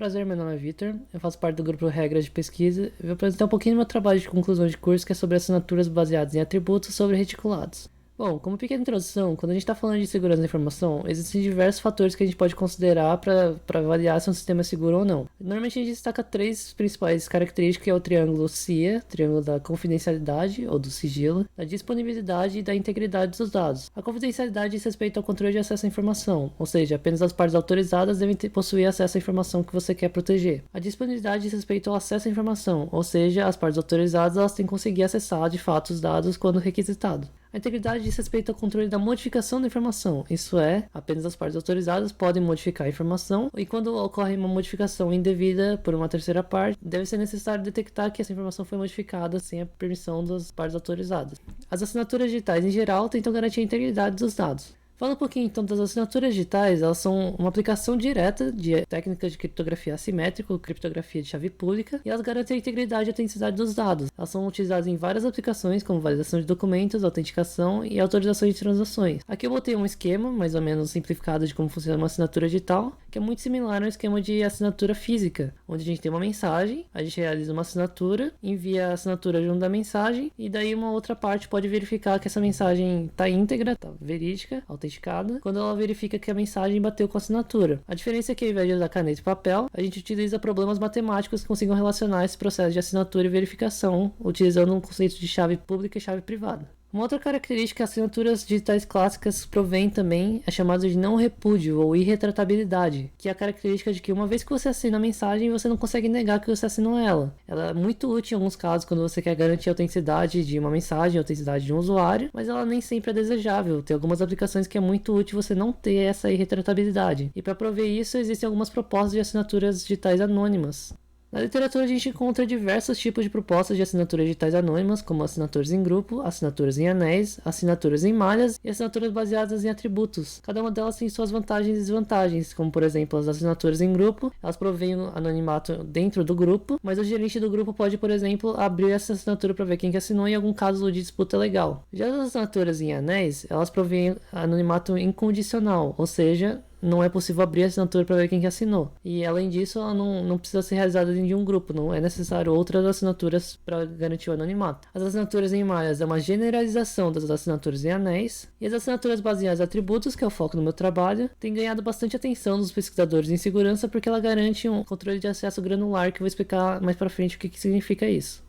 Prazer, meu nome é Vitor, eu faço parte do grupo Regras de Pesquisa e vou apresentar um pouquinho do meu trabalho de conclusão de curso, que é sobre assinaturas baseadas em atributos sobre reticulados. Bom, como pequena introdução, quando a gente está falando de segurança da informação, existem diversos fatores que a gente pode considerar para avaliar se um sistema é seguro ou não. Normalmente a gente destaca três principais características, que é o triângulo CIA, triângulo da confidencialidade ou do sigilo, da disponibilidade e da integridade dos dados. A confidencialidade diz respeito ao controle de acesso à informação, ou seja, apenas as partes autorizadas devem possuir acesso à informação que você quer proteger. A disponibilidade diz respeito ao acesso à informação, ou seja, as partes autorizadas elas têm que conseguir acessar de fato os dados quando requisitado. A integridade diz respeito ao controle da modificação da informação, isso é, apenas as partes autorizadas podem modificar a informação, e quando ocorre uma modificação indevida por uma terceira parte, deve ser necessário detectar que essa informação foi modificada sem a permissão das partes autorizadas. As assinaturas digitais em geral tentam garantir a integridade dos dados. Falando um pouquinho então das assinaturas digitais, elas são uma aplicação direta de técnicas de criptografia assimétrica ou criptografia de chave pública, e elas garantem a integridade e a autenticidade dos dados. Elas são utilizadas em várias aplicações como validação de documentos, autenticação e autorização de transações. Aqui eu botei um esquema mais ou menos simplificado de como funciona uma assinatura digital, que é muito similar ao esquema de assinatura física, onde a gente tem uma mensagem, a gente realiza uma assinatura, envia a assinatura junto da mensagem, e daí uma outra parte pode verificar que essa mensagem está íntegra, está verídica, autenticada, quando ela verifica que a mensagem bateu com a assinatura. A diferença é que ao invés de usar caneta e papel, a gente utiliza problemas matemáticos que consigam relacionar esse processo de assinatura e verificação, utilizando um conceito de chave pública e chave privada. Uma outra característica que as assinaturas digitais clássicas provém também é chamada de não repúdio ou irretratabilidade, que é a característica de que uma vez que você assina a mensagem, você não consegue negar que você assinou ela. Ela é muito útil em alguns casos quando você quer garantir a autenticidade de uma mensagem, a autenticidade de um usuário, mas ela nem sempre é desejável. Tem algumas aplicações que é muito útil você não ter essa irretratabilidade. E para prover isso, existem algumas propostas de assinaturas digitais anônimas. Na literatura a gente encontra diversos tipos de propostas de assinaturas digitais anônimas, como assinaturas em grupo, assinaturas em anéis, assinaturas em malhas e assinaturas baseadas em atributos. Cada uma delas tem suas vantagens e desvantagens, como por exemplo as assinaturas em grupo, elas provêm anonimato dentro do grupo, mas o gerente do grupo pode, por exemplo, abrir essa assinatura para ver quem que assinou em algum caso de disputa legal. Já as assinaturas em anéis, elas provêm anonimato incondicional, ou seja, não é possível abrir a assinatura para ver quem que assinou. E além disso, ela não precisa ser realizada dentro de um grupo, não é necessário outras assinaturas para garantir o anonimato. As assinaturas em malhas é uma generalização das assinaturas em anéis, e as assinaturas baseadas em atributos, que é o foco do meu trabalho, tem ganhado bastante atenção dos pesquisadores em segurança porque ela garante um controle de acesso granular, que eu vou explicar mais para frente o que significa isso.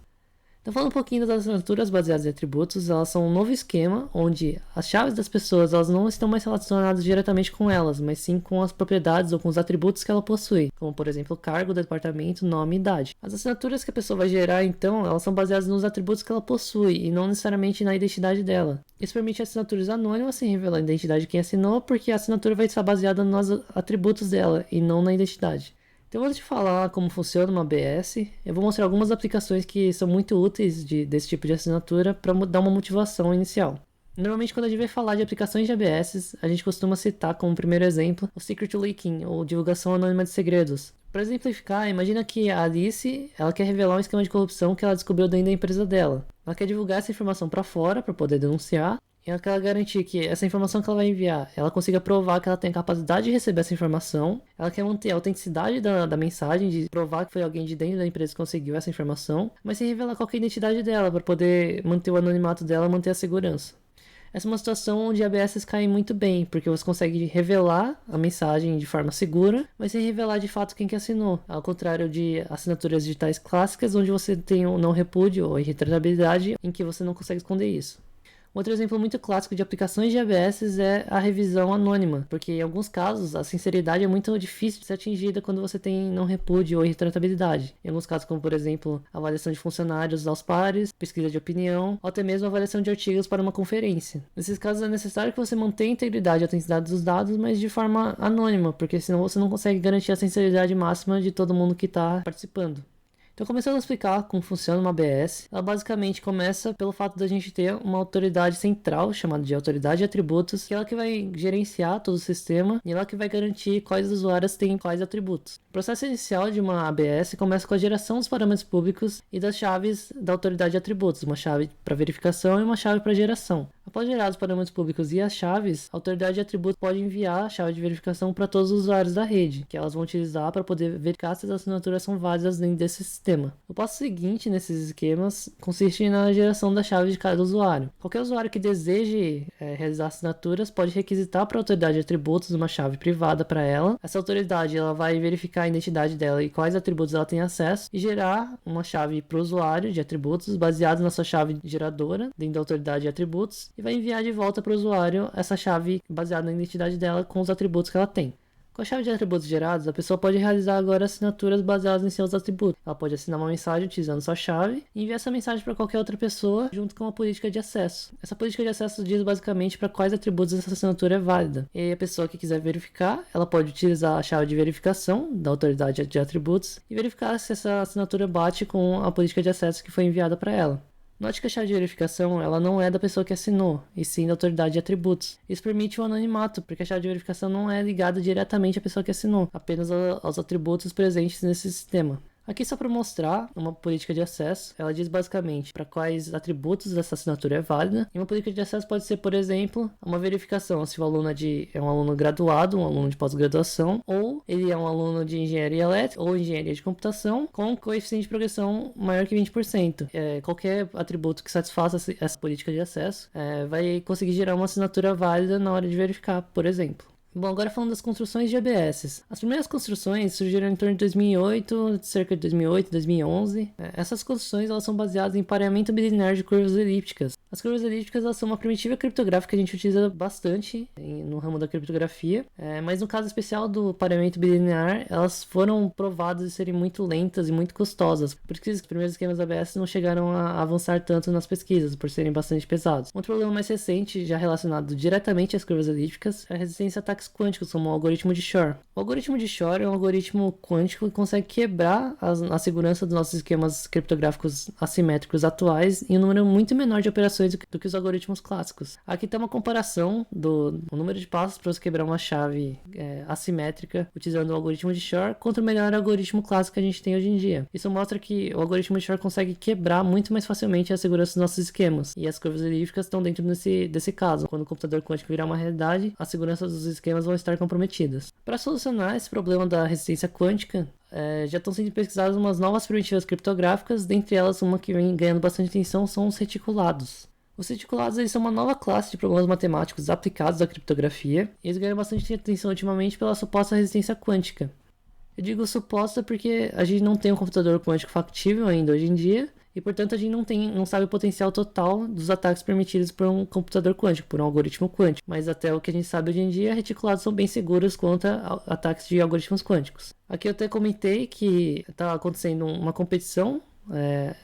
Então, falando um pouquinho das assinaturas baseadas em atributos, elas são um novo esquema onde as chaves das pessoas elas não estão mais relacionadas diretamente com elas, mas sim com as propriedades ou com os atributos que ela possui, como por exemplo cargo, departamento, nome e idade. As assinaturas que a pessoa vai gerar, então, elas são baseadas nos atributos que ela possui e não necessariamente na identidade dela. Isso permite assinaturas anônimas sem revelar a identidade de quem assinou, porque a assinatura vai estar baseada nos atributos dela e não na identidade. Então, antes de falar como funciona uma ABS, eu vou mostrar algumas aplicações que são muito úteis desse tipo de assinatura para dar uma motivação inicial. Normalmente, quando a gente vai falar de aplicações de ABS, a gente costuma citar como primeiro exemplo o Secret Leaking, ou divulgação anônima de segredos. Para exemplificar, imagina que a Alice ela quer revelar um esquema de corrupção que ela descobriu dentro da empresa dela. Ela quer divulgar essa informação para fora para poder denunciar. E ela quer garantir que essa informação que ela vai enviar, ela consiga provar que ela tem a capacidade de receber essa informação. Ela quer manter a autenticidade da mensagem, de provar que foi alguém de dentro da empresa que conseguiu essa informação, mas sem revelar qual que é a identidade dela, para poder manter o anonimato dela, manter a segurança. Essa é uma situação onde ABS caem muito bem, porque você consegue revelar a mensagem de forma segura, mas sem revelar de fato quem que assinou. Ao contrário de assinaturas digitais clássicas, onde você tem o não repúdio ou irretratabilidade, em que você não consegue esconder isso. Outro exemplo muito clássico de aplicações de ABS é a revisão anônima, porque em alguns casos a sinceridade é muito difícil de ser atingida quando você tem não repúdio ou irretratabilidade. Em alguns casos, como por exemplo, avaliação de funcionários aos pares, pesquisa de opinião, ou até mesmo avaliação de artigos para uma conferência. Nesses casos é necessário que você mantenha a integridade e a autenticidade dos dados, mas de forma anônima, porque senão você não consegue garantir a sinceridade máxima de todo mundo que está participando. Então, começando a explicar como funciona uma ABS, ela basicamente começa pelo fato da gente ter uma autoridade central, chamada de autoridade de atributos, que é ela que vai gerenciar todo o sistema e ela que vai garantir quais usuários têm quais atributos. O processo inicial de uma ABS começa com a geração dos parâmetros públicos e das chaves da autoridade de atributos, uma chave para verificação e uma chave para geração. A Após gerados os parâmetros públicos e as chaves, a autoridade de atributos pode enviar a chave de verificação para todos os usuários da rede, que elas vão utilizar para poder verificar se as assinaturas são válidas dentro desse sistema. O passo seguinte nesses esquemas consiste na geração da chave de cada usuário. Qualquer usuário que deseje realizar assinaturas pode requisitar para a autoridade de atributos uma chave privada para ela. Essa autoridade ela vai verificar a identidade dela e quais atributos ela tem acesso e gerar uma chave para o usuário de atributos baseado na sua chave geradora dentro da autoridade de atributos e vai enviar de volta para o usuário essa chave baseada na identidade dela com os atributos que ela tem. Com a chave de atributos gerados, a pessoa pode realizar agora assinaturas baseadas em seus atributos. Ela pode assinar uma mensagem utilizando sua chave e enviar essa mensagem para qualquer outra pessoa junto com uma política de acesso. Essa política de acesso diz basicamente para quais atributos essa assinatura é válida. E aí a pessoa que quiser verificar, ela pode utilizar a chave de verificação da autoridade de atributos e verificar se essa assinatura bate com a política de acesso que foi enviada para ela. Note que a chave de verificação ela não é da pessoa que assinou, e sim da autoridade de atributos. Isso permite o anonimato, porque a chave de verificação não é ligada diretamente à pessoa que assinou, apenas aos atributos presentes nesse sistema. Aqui só para mostrar uma política de acesso, ela diz basicamente para quais atributos essa assinatura é válida. E uma política de acesso pode ser, por exemplo, uma verificação se o aluno é um aluno graduado, um aluno de pós-graduação, ou ele é um aluno de engenharia elétrica ou engenharia de computação com coeficiente de progressão maior que 20%. Qualquer atributo que satisfaça essa política de acesso vai conseguir gerar uma assinatura válida na hora de verificar, por exemplo. Bom, agora falando das construções de ABS. As primeiras construções surgiram em torno de 2008, cerca de 2008, 2011. Essas construções elas são baseadas em pareamento bilinear de curvas elípticas. As curvas elípticas elas são uma primitiva criptográfica que a gente utiliza bastante no ramo da criptografia, mas no caso especial do pareamento bilinear, elas foram provadas de serem muito lentas e muito custosas, por isso que os primeiros esquemas ABS não chegaram a avançar tanto nas pesquisas, por serem bastante pesados. Outro problema mais recente, já relacionado diretamente às curvas elípticas, é a resistência a ataques quânticos, como o algoritmo de Shor. O algoritmo de Shor é um algoritmo quântico que consegue quebrar a segurança dos nossos esquemas criptográficos assimétricos atuais em um número muito menor de operações do que os algoritmos clássicos. Aqui está uma comparação do número de passos para você quebrar uma chave assimétrica utilizando o algoritmo de Shor contra o melhor algoritmo clássico que a gente tem hoje em dia. Isso mostra que o algoritmo de Shor consegue quebrar muito mais facilmente a segurança dos nossos esquemas, e as curvas elípticas estão dentro desse caso. Quando o computador quântico virar uma realidade, a segurança dos esquemas vão estar comprometidas. Para solucionar esse problema da resistência quântica, já estão sendo pesquisadas umas novas primitivas criptográficas, dentre elas uma que vem ganhando bastante atenção são os reticulados. Os reticulados eles são uma nova classe de problemas matemáticos aplicados à criptografia, e eles ganham bastante atenção ultimamente pela suposta resistência quântica. Eu digo suposta porque a gente não tem um computador quântico factível ainda hoje em dia, e portanto a gente não sabe o potencial total dos ataques permitidos por um computador quântico, por um algoritmo quântico. Mas até o que a gente sabe hoje em dia, reticulados são bem seguros contra ataques de algoritmos quânticos. Aqui eu até comentei que está acontecendo uma competição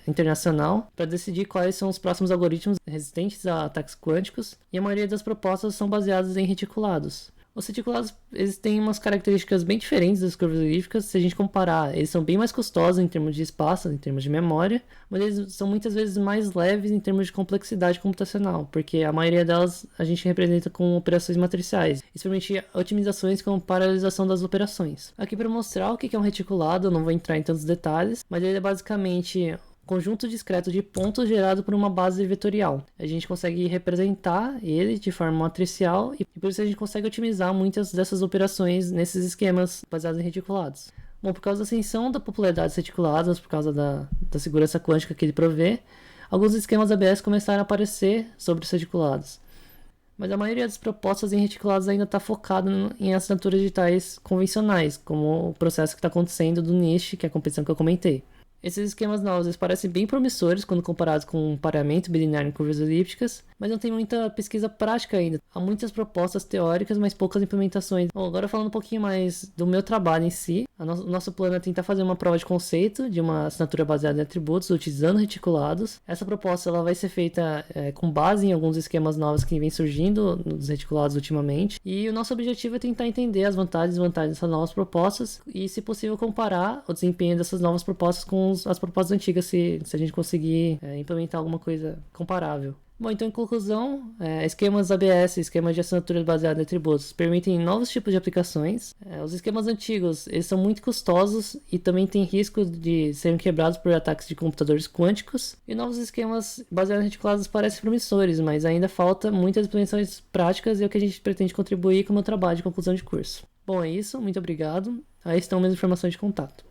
internacional para decidir quais são os próximos algoritmos resistentes a ataques quânticos, e a maioria das propostas são baseadas em reticulados. Os reticulados eles têm umas características bem diferentes das curvas elípticas. Se a gente comparar, eles são bem mais custosos em termos de espaço, em termos de memória, mas eles são muitas vezes mais leves em termos de complexidade computacional, porque a maioria delas a gente representa com operações matriciais. Isso permite otimizações como paralelização das operações. Aqui para mostrar o que é um reticulado, eu não vou entrar em tantos detalhes, mas ele é basicamente conjunto discreto de pontos gerado por uma base vetorial. A gente consegue representar ele de forma matricial e por isso a gente consegue otimizar muitas dessas operações nesses esquemas baseados em reticulados. Bom, por causa da ascensão da popularidade dos reticulados, por causa da segurança quântica que ele provê, alguns esquemas ABS começaram a aparecer sobre os reticulados. Mas a maioria das propostas em reticulados ainda está focada em assinaturas digitais convencionais, como o processo que está acontecendo do NIST, que é a competição que eu comentei. Esses esquemas novos eles parecem bem promissores quando comparados com um pareamento bilinear em curvas elípticas, mas não tem muita pesquisa prática ainda. Há muitas propostas teóricas, mas poucas implementações. Bom, agora falando um pouquinho mais do meu trabalho em si, o nosso plano é tentar fazer uma prova de conceito de uma assinatura baseada em atributos utilizando reticulados. Essa proposta ela vai ser feita com base em alguns esquemas novos que vêm surgindo nos reticulados ultimamente, e o nosso objetivo é tentar entender as vantagens e desvantagens dessas novas propostas e, se possível, comparar o desempenho dessas novas propostas com as propostas antigas, se a gente conseguir implementar alguma coisa comparável. Bom, então em conclusão, esquemas ABS, esquemas de assinaturas baseadas em atributos, permitem novos tipos de aplicações. Os esquemas antigos, eles são muito custosos e também têm risco de serem quebrados por ataques de computadores quânticos. E novos esquemas baseados em reticulados parecem promissores, mas ainda falta muitas implementações práticas e é o que a gente pretende contribuir com o meu trabalho de conclusão de curso. Bom, é isso, muito obrigado. Aí estão minhas informações de contato.